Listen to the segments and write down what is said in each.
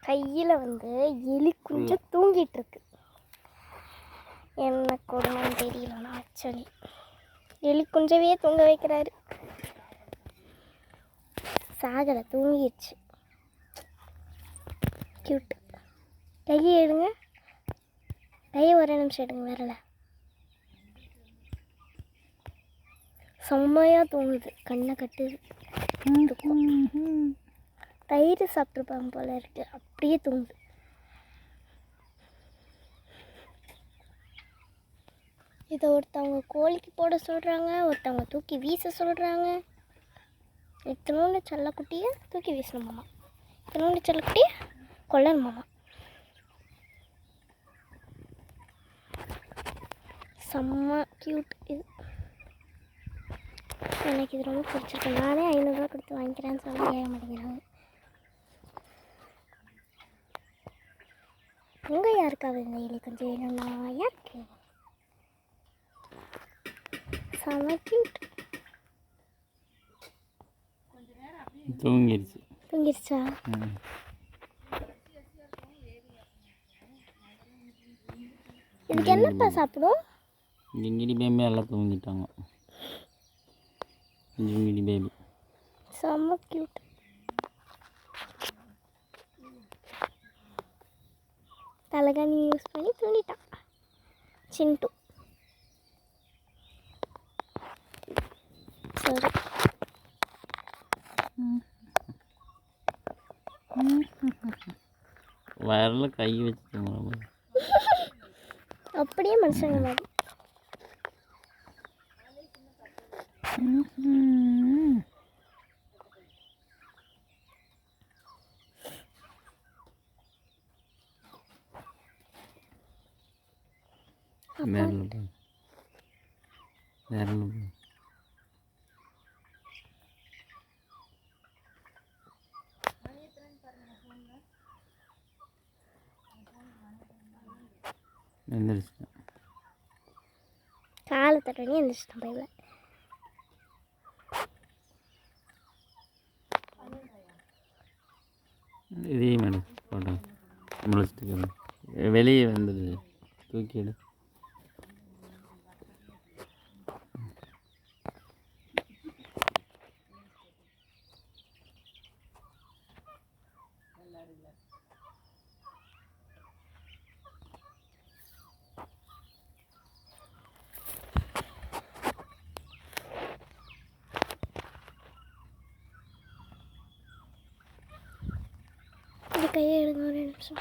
கையில் வந்து எலி குஞ்சம் தூங்கிட்டு இருக்கு. என்ன கொடுமைன்னு தெரியலண்ணா. ஆக்சுவலி எலி குஞ்சவே தூங்க வைக்கிறாரு. சாகலை, தூங்கிடுச்சு. க்யூட். கையை எடுங்க, கையை ஒரே நிமிஷம் எடுங்க. வரல, செம்மையாக தூங்குது, கண்ணை கட்டுது. தயிர் சாப்பிட்ருப்பாங்க போல இருக்கு, அப்படியே தூங்குது. இதை ஒருத்தவங்க கோழிக்கு போட சொல்கிறாங்க, ஒருத்தவங்க தூக்கி வீச சொல்கிறாங்க. இத்தனோண்டு செல்லக்குட்டியை தூக்கி வீசணுமாம்மா, இத்தனோண்டு செல்லக்குட்டியை கொல்லணுமாம்மா. செம்ம க்யூட் இது. எனக்கு இது ரொம்ப பிடிச்சிருக்கு. நானே 500 ரூபா கொடுத்து வாங்கிக்கிறேன்னு சொல்லி கேட்க மாட்டேங்கிறாங்க. உங்கள் யாருக்காவது இந்த எலி கொஞ்சம் வேணும்னா யாருக்கு? செம்ம க்யூட். தூங்கிருச்சா? இதுக்கு என்னப்பா சாப்பிடும்? ஜிங்கிடி பேபி எல்லாம் தூங்கிட்டாங்க. ஜிங்கிடி பேபி செம்ம க்யூட். தலைகாணி யூஸ் பண்ணி தூங்கிட்டான் சிண்டு. சரி, வயர்ல கை வச்சுக்கோங்க. அப்படியே மனுஷங்க மாதிரி. காலை தட்டனே எழுந்திரிச்சிட்டான் பையில. இதே மேடம் போட்டோம் முடிச்சுட்டு வெளியே வந்தது தூக்கிடு. இது கையை எடுங்க ஒரு நிமிஷம்.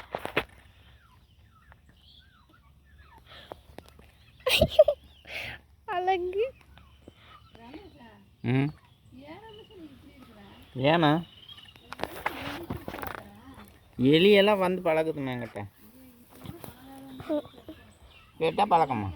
அழகு. ஏன்னா எலியெல்லாம் வந்து பழகுதுமா என்கிட்ட. கேட்டால் பழக்கமா?